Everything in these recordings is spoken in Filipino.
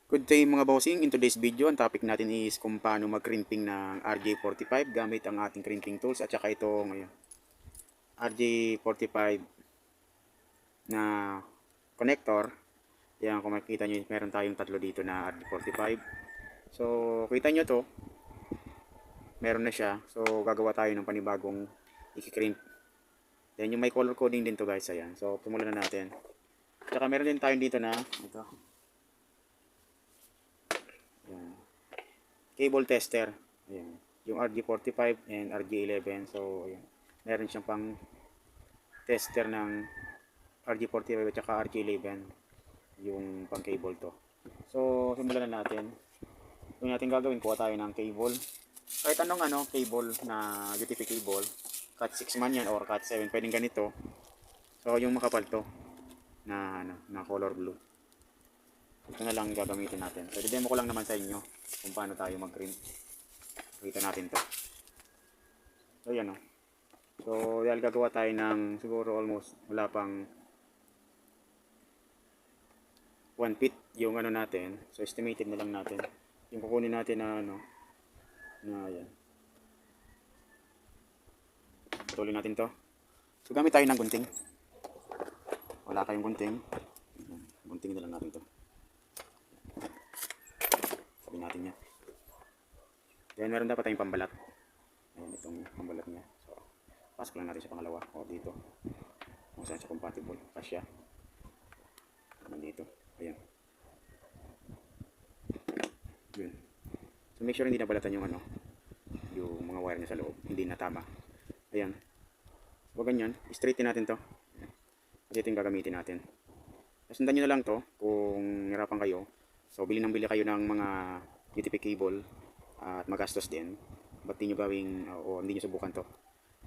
Good day mga bossing. In today's video, ang topic natin is kung paano mag-crimping ng RJ45 gamit ang ating crimping tools at saka itong RJ45 na connector. Yan, kung makikita nyo, meron tayong tatlo dito na RJ45. So, kita nyo to, meron na siya. So, gagawa tayo ng panibagong i-crimp. Then, yung may color coding din to guys, ayan. So, simulan na natin. At saka meron din tayo dito na, ito, ayan, cable tester. Ayan. Yung RG45 and RG11. So, ayan. Meron siyang pang tester ng RG45 at saka RG11. Yung pang cable to. So, simulan na natin. Yung natin gagawin, kuha tayo ng cable. Kahit anong cable na UTP cable. Cat 6 man yan or cat 7. Pwedeng ganito. So, yung makapal to na color blue. Ito na lang gagamitin natin. So, demo ko lang naman sa inyo kung paano tayo mag-crimp. Kita natin to. So, yan o. So, dahil gagawa tayo ng siguro almost wala pang 1 feet yung ano natin. So, estimated na lang natin. Yung kukunin natin na na yan. Patuloy natin to. So, gamit tayo ng gunting. Wala kayong gunting. Gunting na lang natin to. Sabi natin yan. Then, meron dapat tayong pambalat. Ayan, itong pambalat niya. So, pasok lang natin sa pangalawa. O, dito. Kung saan siya compatible. Kasya. Nandito. Ayan. Yun. So, make sure hindi nabalatan yung yung mga wire niya sa loob. Hindi na tama. Ayan. So, ganyan. Straighten natin to. Kasi ito yung gagamitin natin. Sundan nyo na lang to kung hirapan kayo. So, bili kayo ng mga UTP cable at magastos din. Ba't di nyo gawing o hindi nyo subukan to?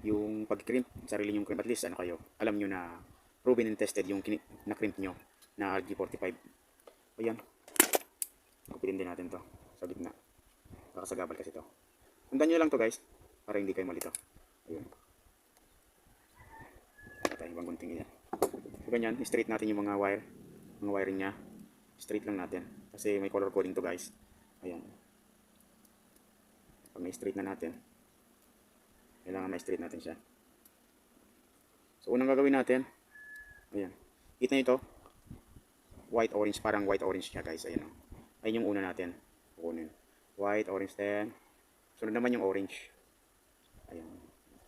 Yung pag-crimp, sarili nyong crimp, at least kayo, alam nyo na proven and tested yung na-crimp nyo na RG45. Ayan. Kupitin din natin to sa gitna. Kakasagabal kasi to. Sundan nyo lang to guys, para hindi kayo malito. Ayan. Tayo ibang gunting yan. So ganyan, straight natin yung mga wiring nya. Straight lang natin. Kasi may color coding to guys. Ayan. Pag na-straight na natin, kailangan ma-straight natin siya. So unang gagawin natin, ayan. Kita nyo ito, white orange, parang white orange siya guys. Ayan o. Ayun yung una natin. Kukunin. White, orange then. Sunod naman yung orange. Ayan.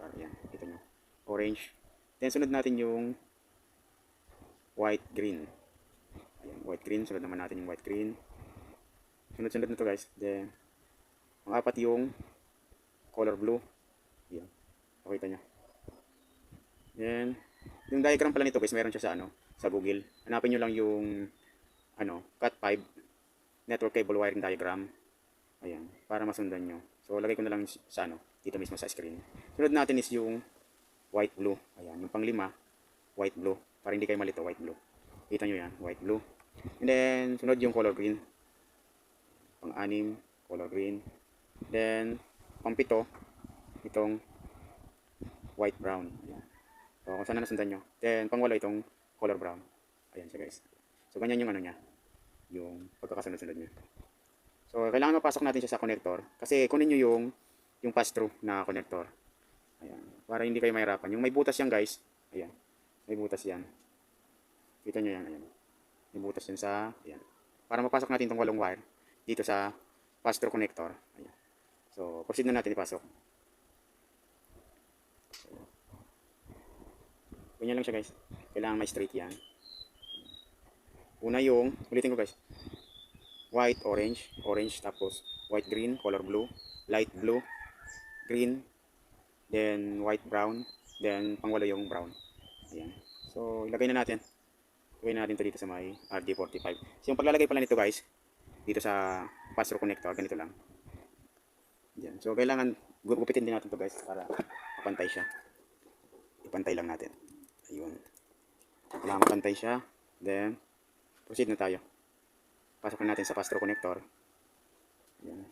Parang yan. Kita nyo. Orange. Then sunod natin yung white, green. Ayan. White, green. Sunod naman natin yung white, green. Sunod-sunod na to guys. Then, ang apat yung color blue. Ayan. Pakita nyo. Then, yung diagram pala nito guys, meron siya sa sa Google. Hanapin nyo lang yung Cat 5 network cable wiring diagram. Ayan, para masundan nyo. So, lagay ko na lang sa dito mismo sa screen. Sunod natin is yung white blue. Ayan, yung pang-5, white blue. Para hindi kayo malito, white blue. Kita nyo yan, white blue. And then, sunod yung color green. Pang-6, color green. Then, pang-7, itong white brown. Ayan. So, kung saan na nasundan nyo. Then, pang-8, itong color brown. Ayan siya guys. So, ganyan yung niya. Yung pagkakasunod-sunod niya. So, kailangan mapasok natin siya sa connector. Kasi, kunin nyo yung pass-through na connector. Ayan. Para hindi kayo mahirapan. Yung may butas yan guys. Ayan. May butas yan. Kita nyo yan. Ayan. May butas yan sa, ayan. Para mapasok natin itong 8 wire dito sa pass-through connector. Ayan. So, proceed na natin ipasok. So, ganyan lang siya guys. Kailangan ma-straight yan. Una yung, ulitin ko guys. White, orange, orange, tapos white, green, color blue, light blue, green, then white, brown, then pang-8 yung brown. Ayan. So, ilagay na natin. Ilagay natin to dito sa may RD45. So, yung paglalagay pala nito guys, dito sa pass-through connector, ganito lang. Ayan. So, kailangan gupitin din natin to guys para mapantay siya. Ipantay lang natin. Ayun. Kailangan mapantay siya. Then, proceed na tayo. Pasok na natin sa pass-through connector. Ayan.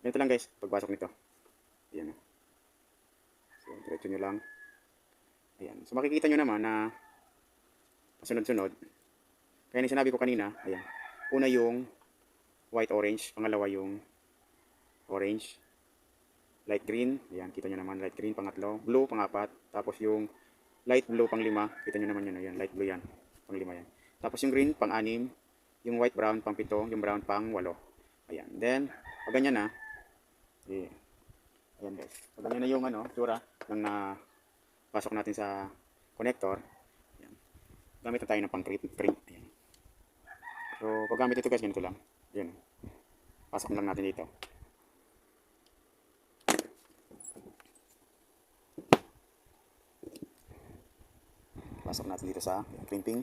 Ganito lang guys, pagpasok nito. Ayan. So, diretso nyo lang. Ayan. So, makikita nyo naman na pasunod-sunod. Kaya yung sinabi ko kanina, ayan. una yung white orange, pangalawa yung orange, light green, ayan, kita nyo naman, light green, pangatlo, blue, pangapat, tapos yung light blue, pang-5, kita nyo naman yun, ayan, light blue yan, pang-5 yan. Tapos yung green, pang-6, yung white brown, pang-7, yung brown, pang-8. Ayan, then, pag ganyan na, ayan guys, pag ganyan na yung tsura ng pasok natin sa connector, ayan, gamit na tayo ng pang-print, ayan. So, pag gamit ito guys, ganito lang, ayan, pasok lang natin dito. Pasok natin dito sa crimping.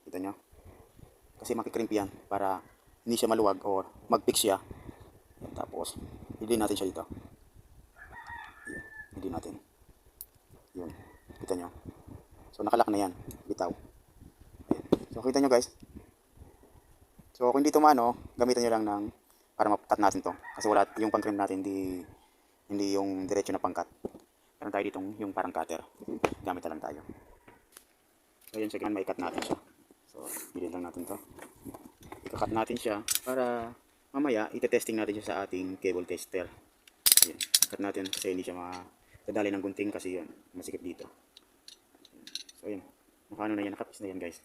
Kita nyo. Kasi makikrimp yan para hindi siya maluwag o mag-fix siya. Yan, tapos, hindi natin siya dito. Yan, hindi natin. Yun. Kita nyo. So, nakalak na yan. Bitaw. Ayan. So, kita nyo guys. So, kung hindi ito maano, gamitan nyo lang ng para mapakat natin to. Kasi wala yung pang-crimp natin, hindi yung diretso na pangkat. Meron tayo ditong yung parang cutter. Gamit na lang tayo. So, yun siya, maikat natin siya. So, bilhin lang natin to. Ikakat natin siya para mamaya ite-testing natin siya sa ating cable tester. Ayan, cut natin kasi hindi siya madadali ng gunting kasi yun, masikip dito. So, ayan. Nakaano na yan, nakapis na yan guys.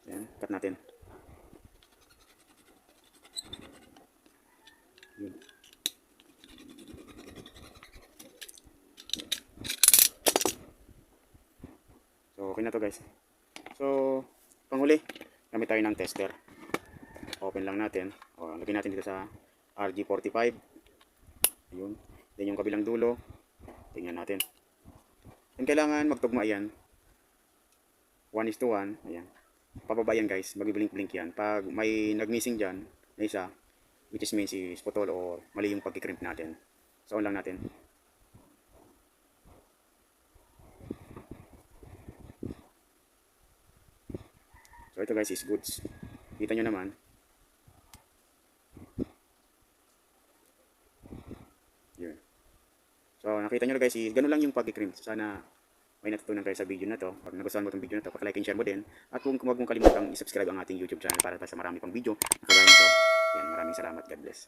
Ayan, cut natin. Yun. So, okay na to guys. So, panghuli, gamit tayo ng tester. Open lang natin. O, lagyan natin dito sa RG45. Ayun. Then yung kabilang dulo. Tingnan natin. Then kailangan magtugma yan. 1:1. Ayan. Pababa yan guys. Mag-blink-blink yan. Pag may nag-missing dyan, na isa, which is means is putol or mali yung pagkikrimp natin. So, on lang natin. So ito guys is goods. Kita nyo naman. Yun. So nakita nyo guys is ganun lang yung pag-crimp. Sana may natutunan kayo sa video na to. Pag nagustuhan mo itong video na to, like and share mo din. At kung huwag mong kalimutang i-subscribe ang ating YouTube channel para sa marami pang video na kagaya nito. Yan, maraming salamat. God bless.